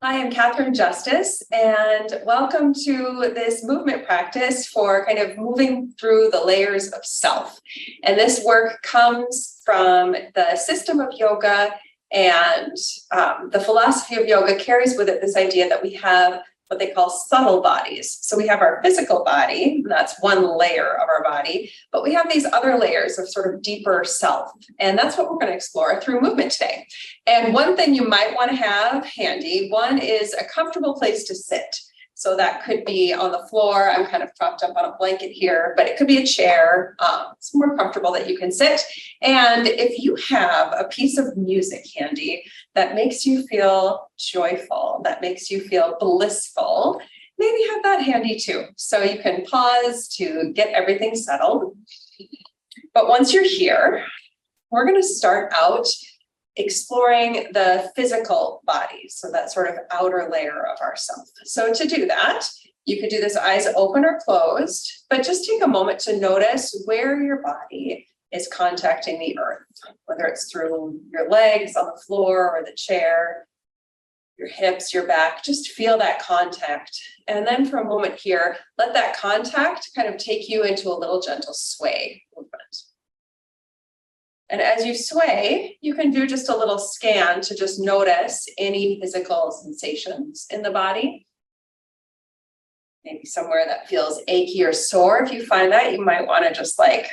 Hi, I'm Catherine Justice, and welcome to this movement practice for kind of moving through the layers of self. And this work comes from the system of yoga, and the philosophy of yoga carries with it this idea that we have what they call subtle bodies. So we have our physical body, and that's one layer of our body, but we have these other layers of sort of deeper self. And that's what we're going to explore through movement today. And one thing you might want to have handy, one is a comfortable place to sit. So that could be on the floor. I'm kind of propped up on a blanket here, but it could be a chair. It's more comfortable that you can sit. And if you have a piece of music handy that makes you feel joyful, that makes you feel blissful, maybe have that handy too. So you can pause to get everything settled. But once you're here, we're going to start out exploring the physical body, so that sort of outer layer of ourself. So to do that, you could do this eyes open or closed, but just take a moment to notice where your body is contacting the earth, whether it's through your legs on the floor or the chair, your hips, your back. Just feel that contact. And then for a moment here, let that contact kind of take you into a little gentle sway movement. And as you sway, you can do just a little scan to just notice any physical sensations in the body. Maybe somewhere that feels achy or sore. If you find that, you might want to just like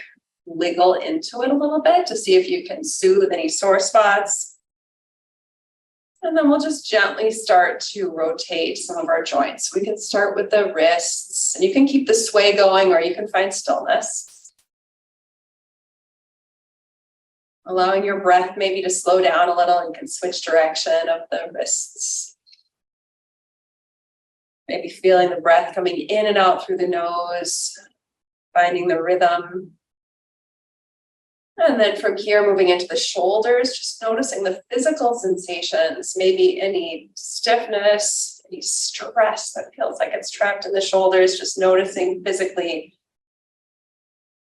wiggle into it a little bit to see if you can soothe any sore spots. And then we'll just gently start to rotate some of our joints. We can start with the wrists, and you can keep the sway going or you can find stillness. Allowing your breath maybe to slow down a little, and can switch direction of the wrists. Maybe feeling the breath coming in and out through the nose, finding the rhythm. And then from here, moving into the shoulders, just noticing the physical sensations, maybe any stiffness, any stress that feels like it's trapped in the shoulders, just noticing physically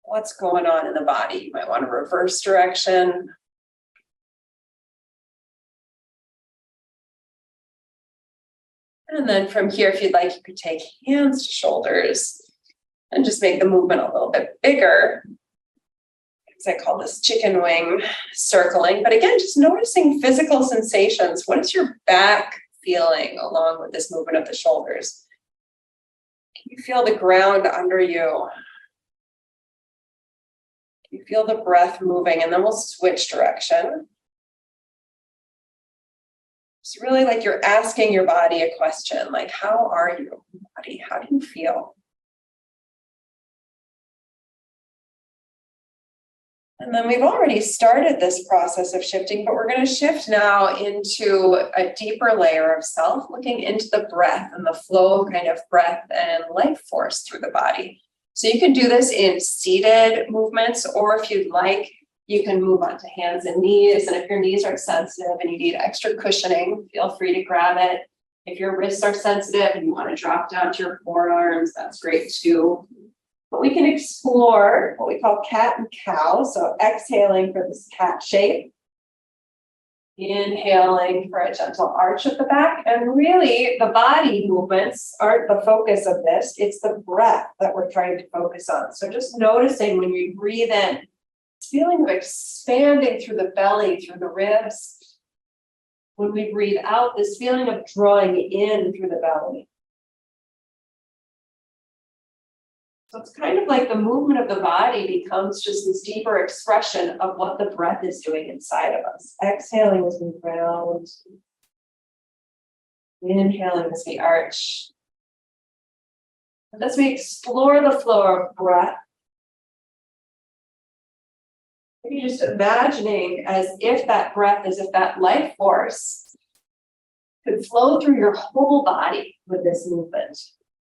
what's going on in the body. You might want to reverse direction. And then from here, if you'd like, you could take hands to shoulders and just make the movement a little bit bigger. I call this chicken wing circling. But again, just noticing physical sensations. What is your back feeling along with this movement of the shoulders? Can you feel the ground under you? You feel the breath moving, and then we'll switch direction. It's really like you're asking your body a question, like, how are you, body? How do you feel? And then we've already started this process of shifting, but we're going to shift now into a deeper layer of self, looking into the breath and the flow kind of breath and life force through the body. So you can do this in seated movements, or if you'd like, you can move onto hands and knees. And if your knees are sensitive and you need extra cushioning, feel free to grab it. If your wrists are sensitive and you want to drop down to your forearms, that's great too. But we can explore what we call cat and cow. So exhaling for this cat shape. Inhaling for a gentle arch at the back. And really, the body movements aren't the focus of this. It's the breath that we're trying to focus on. So just noticing when we breathe in, this feeling of expanding through the belly, through the ribs. When we breathe out, this feeling of drawing in through the belly. So it's kind of like the movement of the body becomes just this deeper expression of what the breath is doing inside of us. Exhaling as we round. Inhaling as we arch. And as we explore the flow of breath, maybe just imagining as if that breath, as if that life force could flow through your whole body with this movement.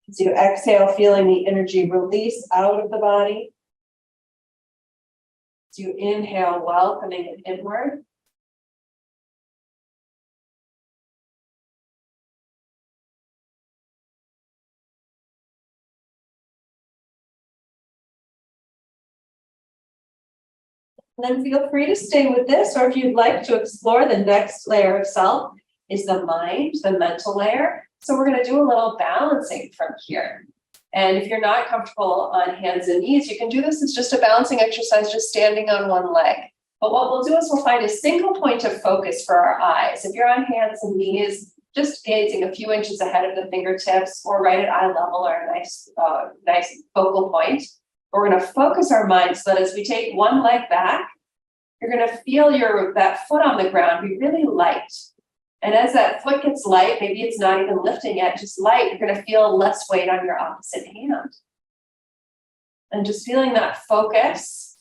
As you exhale, feeling the energy release out of the body. As you inhale, welcoming it inward. And then feel free to stay with this, or if you'd like to explore the next layer of self, is the mind, the mental layer. So we're going to do a little balancing from here. And if you're not comfortable on hands and knees, you can do this. It's just a balancing exercise, just standing on one leg. But what we'll do is we'll find a single point of focus for our eyes. If you're on hands and knees, just gazing a few inches ahead of the fingertips or right at eye level are a nice focal point. We're going to focus our mind so that as we take one leg back, you're going to feel that foot on the ground be really light. And as that foot gets light, maybe it's not even lifting yet, just light, you're going to feel less weight on your opposite hand. And just feeling that focus,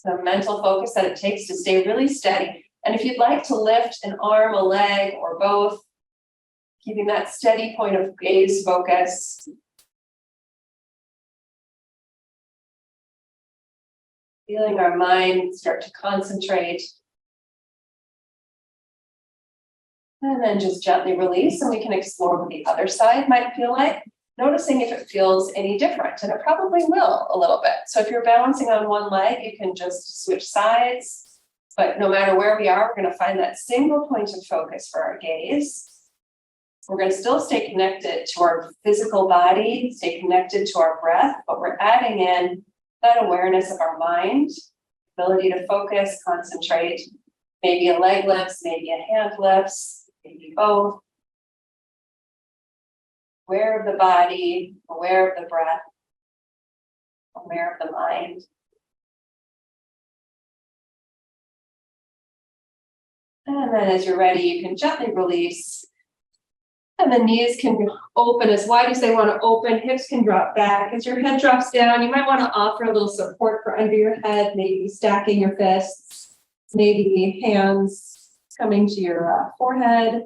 the mental focus that it takes to stay really steady. And if you'd like to lift an arm, a leg, or both, keeping that steady point of gaze focus. Feeling our mind start to concentrate. And then just gently release, and we can explore what the other side might feel like, noticing if it feels any different, and it probably will a little bit. So if you're balancing on one leg, you can just switch sides, but no matter where we are, we're going to find that single point of focus for our gaze. We're going to still stay connected to our physical body, stay connected to our breath, but we're adding in that awareness of our mind, ability to focus, concentrate, maybe a leg lifts, maybe a hand lifts, maybe both. Aware of the body, aware of the breath, aware of the mind. And then as you're ready, you can gently release. And the knees can open as wide as they want to open. Hips can drop back. As your head drops down, you might want to offer a little support for under your head, maybe stacking your fists, maybe hands coming to your forehead.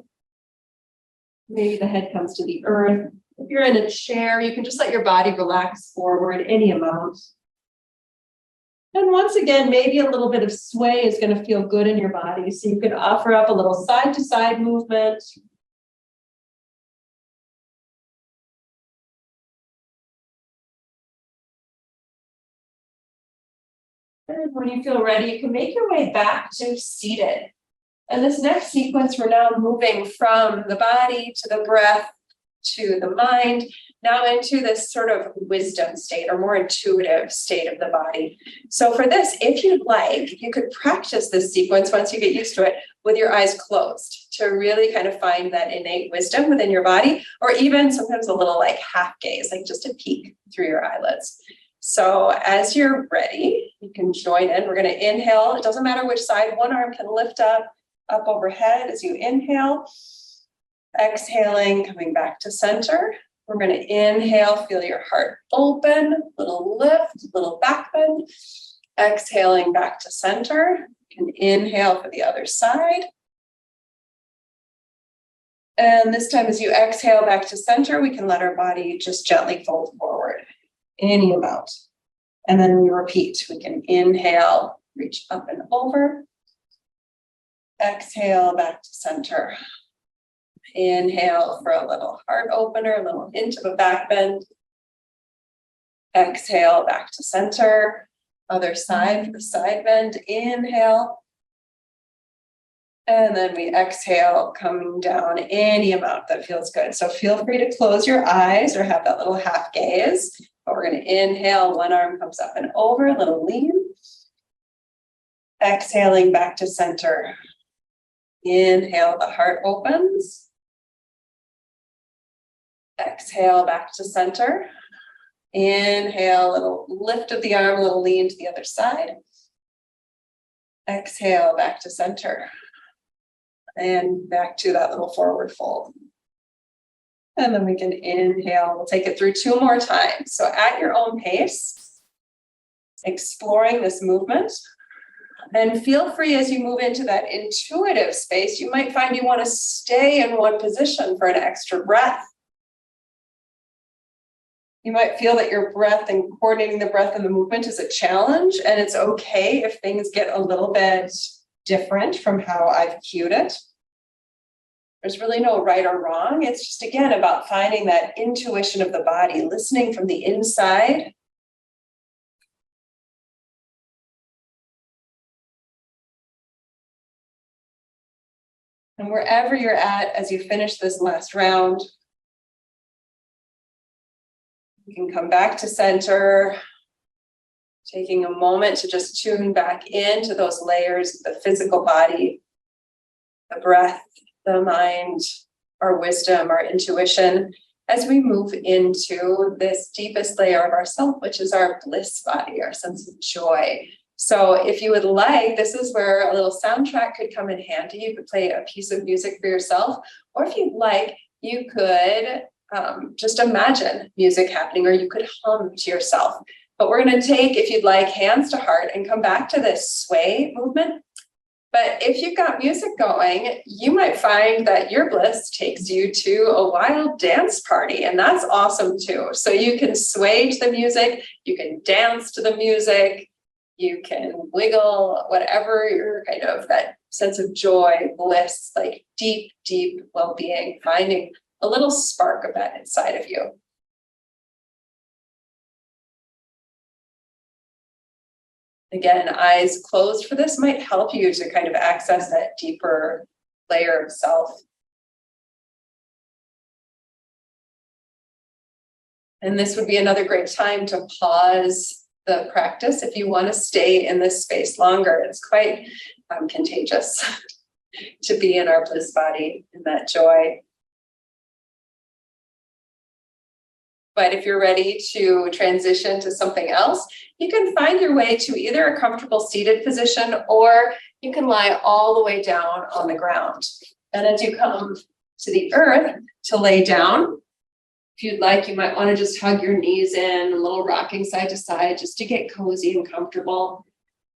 Maybe the head comes to the earth. If you're in a chair, you can just let your body relax forward any amount. And once again, maybe a little bit of sway is going to feel good in your body. So you can offer up a little side to side movement. And when you feel ready, you can make your way back to seated. And this next sequence, we're now moving from the body to the breath to the mind, now into this sort of wisdom state or more intuitive state of the body. So for this, if you'd like, you could practice this sequence once you get used to it with your eyes closed to really kind of find that innate wisdom within your body, or even sometimes a little like half gaze, like just a peek through your eyelids. So as you're ready, you can join in. We're going to inhale. It doesn't matter which side. One arm can lift up overhead as you inhale. Exhaling, coming back to center. We're going to inhale, feel your heart open, little lift, little back bend. Exhaling back to center. You can inhale for the other side. And this time as you exhale back to center, we can let our body just gently fold forward, any amount. And then we repeat. We can inhale, reach up and over. Exhale back to center. Inhale for a little heart opener, a little hint of a back bend. Exhale back to center. Other side for the side bend. Inhale. And then we exhale, coming down any amount that feels good. So feel free to close your eyes or have that little half gaze. But we're going to inhale, one arm comes up and over, a little lean. Exhaling back to center. Inhale, the heart opens. Exhale back to center. Inhale, a little lift of the arm, a little lean to the other side. Exhale back to center. And back to that little forward fold. And then we can inhale. We'll take it through 2 more times. So at your own pace, exploring this movement. And feel free as you move into that intuitive space, you might find you want to stay in one position for an extra breath. You might feel that your breath and coordinating the breath and the movement is a challenge, and it's okay if things get a little bit different from how I've cued it. There's really no right or wrong. It's just, again, about finding that intuition of the body, listening from the inside. And wherever you're at as you finish this last round, you can come back to center, taking a moment to just tune back into those layers of the physical body, the breath, the mind, our wisdom, our intuition, as we move into this deepest layer of ourself, which is our bliss body, our sense of joy. So if you would like, this is where a little soundtrack could come in handy. You could play a piece of music for yourself, or if you'd like, you could just imagine music happening, or you could hum to yourself. But we're going to take, if you'd like, hands to heart and come back to this sway movement. But if you've got music going, you might find that your bliss takes you to a wild dance party, and that's awesome too. So you can sway to the music, you can dance to the music, you can wiggle, whatever your kind of that sense of joy, bliss, like deep, deep well-being, finding a little spark of that inside of you. Again, eyes closed for this might help you to kind of access that deeper layer of self. And this would be another great time to pause the practice if you want to stay in this space longer. It's quite contagious to be in our bliss body, in that joy. But if you're ready to transition to something else, you can find your way to either a comfortable seated position, or you can lie all the way down on the ground. And as you come to the earth to lay down, if you'd like, you might want to just hug your knees in, a little rocking side to side, just to get cozy and comfortable.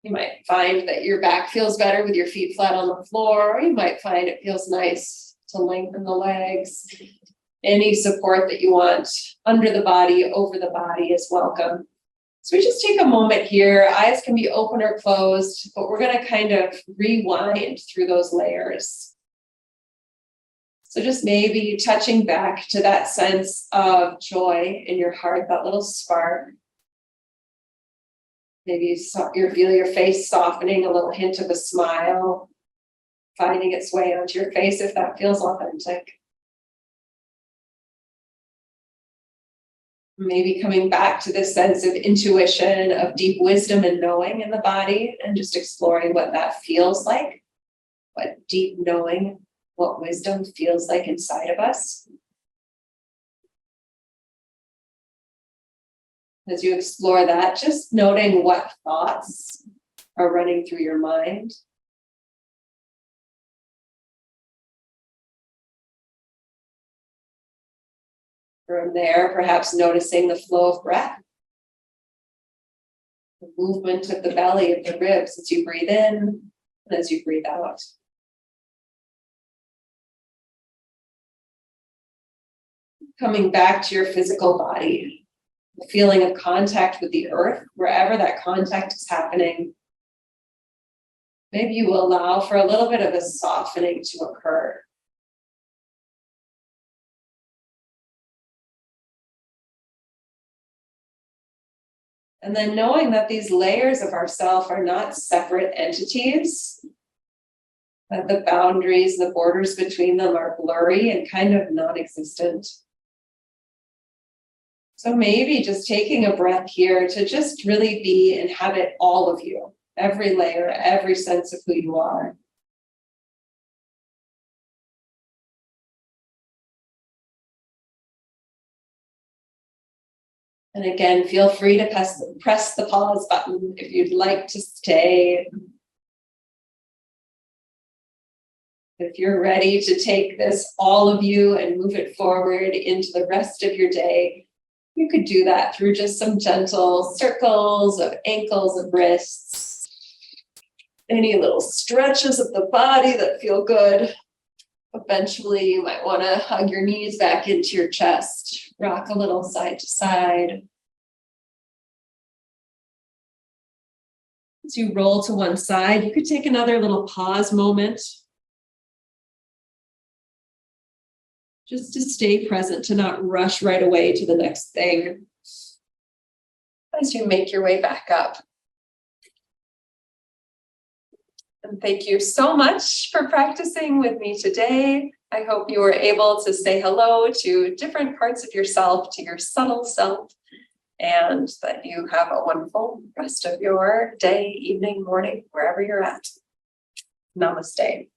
You might find that your back feels better with your feet flat on the floor, or you might find it feels nice to lengthen the legs. Any support that you want under the body, over the body is welcome. So we just take a moment here. Eyes can be open or closed, but we're going to kind of rewind through those layers. So just maybe touching back to that sense of joy in your heart, that little spark. Maybe you feel your face softening, a little hint of a smile, finding its way onto your face if that feels authentic. Maybe coming back to this sense of intuition, of deep wisdom and knowing in the body, and just exploring what that feels like, what deep knowing, what wisdom feels like inside of us. As you explore that, just noting what thoughts are running through your mind. From there, perhaps noticing the flow of breath, the movement of the belly, of the ribs as you breathe in and as you breathe out. Coming back to your physical body, the feeling of contact with the earth, wherever that contact is happening. Maybe you will allow for a little bit of a softening to occur. And then knowing that these layers of ourself are not separate entities, that the boundaries, the borders between them are blurry and kind of non-existent. So maybe just taking a breath here to just really inhabit all of you, every layer, every sense of who you are. And again, feel free to press the pause button if you'd like to stay. If you're ready to take this, all of you, and move it forward into the rest of your day, you could do that through just some gentle circles of ankles and wrists. Any little stretches of the body that feel good. Eventually, you might want to hug your knees back into your chest, rock a little side to side. As you roll to one side, you could take another little pause moment. Just to stay present, to not rush right away to the next thing. As you make your way back up. And thank you so much for practicing with me today. I hope you were able to say hello to different parts of yourself, to your subtle self, and that you have a wonderful rest of your day, evening, morning, wherever you're at. Namaste.